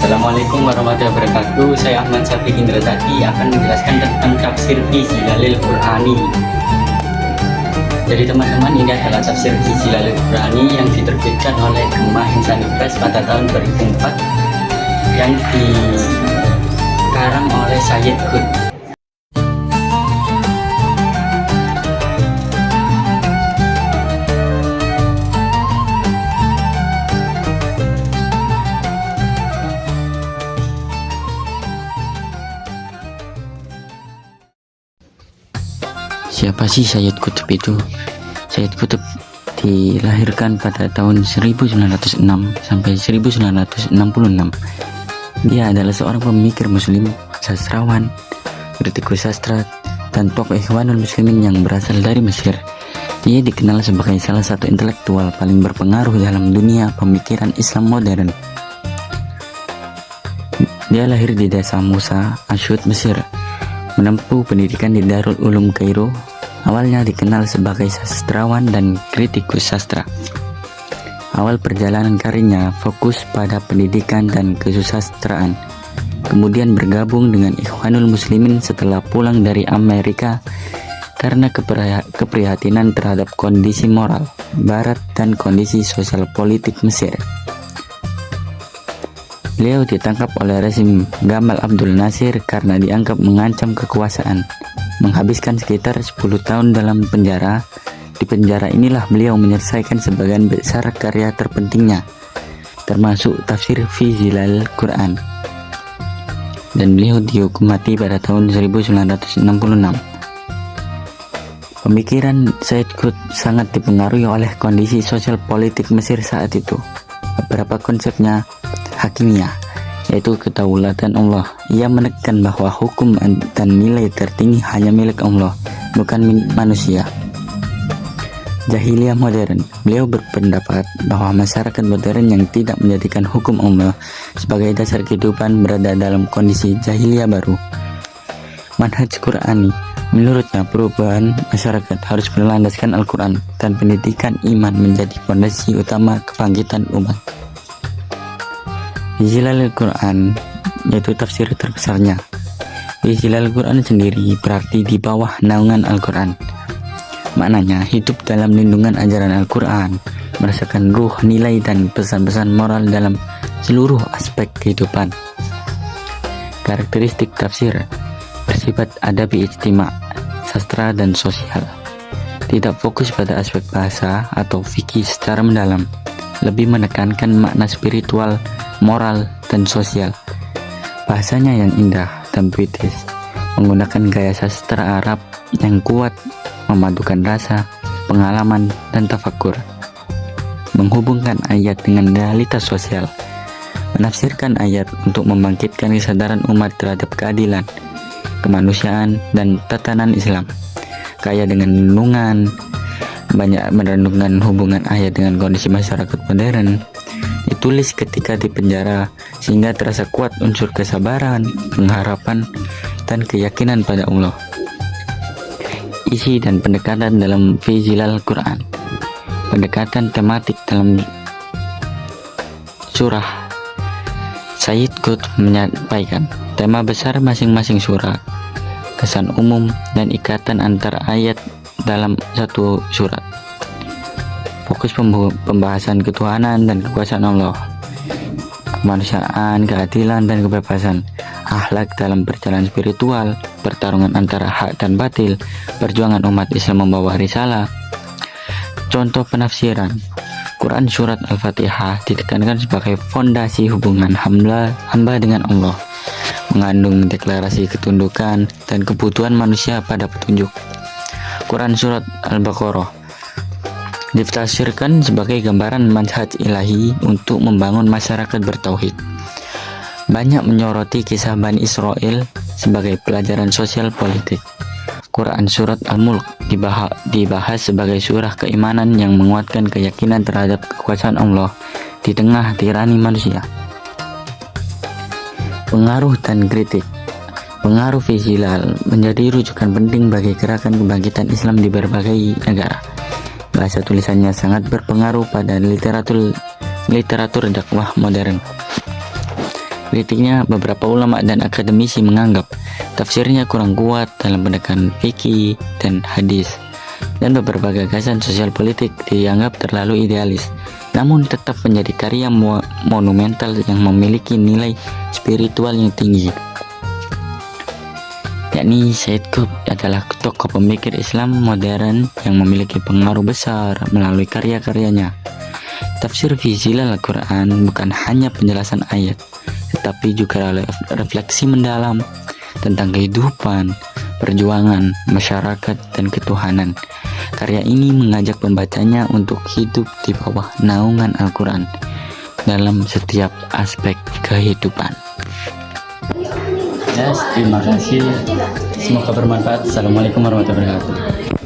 Assalamualaikum warahmatullahi wabarakatuh. Saya Ahmad Syafiq Indra Tadi akan menjelaskan tentang tafsir fi zilalil Qur'ani. Jadi teman-teman, ini adalah tafsir fi zilalil Qur'ani yang diterbitkan oleh Gemah Insani Press pada tahun 2004 yang dikarang oleh Sayyid Qutb. Siapa sih Sayyid Qutb itu? Sayyid Qutb dilahirkan pada tahun 1906 sampai 1966. Dia adalah seorang pemikir muslim, sastrawan, kritikus sastra, dan tokoh Ikhwanul Muslimin yang berasal dari Mesir. Ia dikenal sebagai salah satu intelektual paling berpengaruh dalam dunia pemikiran Islam modern. Dia lahir di desa Musa, Asyut, Mesir, menempuh pendidikan di Darul Ulum Kairo. Awalnya dikenal sebagai sastrawan dan kritikus sastra. Awal perjalanan karirnya fokus pada pendidikan dan kesusastraan. Kemudian bergabung dengan Ikhwanul Muslimin setelah pulang dari Amerika karena keprihatinan terhadap kondisi moral Barat dan kondisi sosial politik Mesir. Beliau ditangkap oleh rezim Gamal Abdul Nasir karena dianggap mengancam kekuasaan. Menghabiskan sekitar 10 tahun dalam penjara. Di penjara inilah beliau menyelesaikan sebagian besar karya terpentingnya, termasuk tafsir fi zilalil Quran. Dan beliau dihukum mati pada tahun 1966. Pemikiran Sayyid Qutb sangat dipengaruhi oleh kondisi sosial politik Mesir saat itu. Beberapa konsepnya hakimiyah, yaitu kedaulatan Allah. Ia menekan bahwa hukum dan nilai tertinggi hanya milik Allah, bukan milik manusia. Jahiliyah modern. Beliau berpendapat bahwa masyarakat modern yang tidak menjadikan hukum Allah sebagai dasar kehidupan berada dalam kondisi jahiliyah baru. Manhaj Qur'ani. Menurutnya, perubahan masyarakat harus berlandaskan Al-Quran dan pendidikan iman menjadi fondasi utama kebangkitan umat. Zilalil Quran, yaitu tafsir terbesarnya. Zilalil Quran sendiri berarti di bawah naungan Al-Quran. Maknanya hidup dalam lindungan ajaran Al-Quran, merasakan ruh, nilai, dan pesan-pesan moral dalam seluruh aspek kehidupan. Karakteristik tafsir bersifat adabi ijtima, sastra, dan sosial. Tidak fokus pada aspek bahasa atau fikih secara mendalam, lebih menekankan makna spiritual, moral, dan sosial. Bahasanya yang indah dan puitis, menggunakan gaya sastra Arab yang kuat, memadukan rasa, pengalaman, dan tafakur. Menghubungkan ayat dengan realitas sosial, menafsirkan ayat untuk membangkitkan kesadaran umat terhadap keadilan, kemanusiaan, dan tatanan Islam. Kaya dengan renungan, banyak merenungkan hubungan ayat dengan kondisi masyarakat modern. Ditulis ketika di penjara sehingga terasa kuat unsur kesabaran, pengharapan, dan keyakinan pada Allah. Isi dan pendekatan dalam fi zilalil Quran. Pendekatan tematik dalam surah. Sayyid Qutb menyampaikan tema besar masing-masing surah, kesan umum, dan ikatan antar ayat dalam satu surat. Fokus pembahasan ketuhanan dan kekuasaan Allah, kemanusiaan, keadilan, dan kebebasan, akhlak dalam perjalanan spiritual, pertarungan antara hak dan batil, perjuangan umat Islam membawa risalah. Contoh penafsiran Quran surat Al-Fatihah ditekankan sebagai fondasi hubungan hamba dengan Allah, mengandung deklarasi ketundukan dan kebutuhan manusia pada petunjuk. Quran surat Al-Baqarah ditafsirkan sebagai gambaran manhaj ilahi untuk membangun masyarakat bertauhid. Banyak menyoroti kisah Bani Israel sebagai pelajaran sosial politik. Quran surat Al-Mulk dibahas sebagai surah keimanan yang menguatkan keyakinan terhadap kekuasaan Allah di tengah tirani manusia. Pengaruh dan kritik. Pengaruh fi zilal menjadi rujukan penting bagi gerakan kebangkitan Islam di berbagai negara. Bahasa tulisannya sangat berpengaruh pada literatur dakwah modern. Kritiknya, beberapa ulama dan akademisi menganggap tafsirnya kurang kuat dalam pendekatan fikih dan hadis, dan beberapa gagasan sosial politik dianggap terlalu idealis, namun tetap menjadi karya monumental yang memiliki nilai spiritual yang tinggi. Yakni Syed Qutb adalah tokoh pemikir Islam modern yang memiliki pengaruh besar melalui karya-karyanya. Tafsir fi zilal Al-Quran bukan hanya penjelasan ayat, tetapi juga refleksi mendalam tentang kehidupan, perjuangan, masyarakat, dan ketuhanan. Karya ini mengajak pembacanya untuk hidup di bawah naungan Al-Quran dalam setiap aspek kehidupan. Ya, terima kasih. Semoga bermanfaat. Assalamualaikum warahmatullahi wabarakatuh.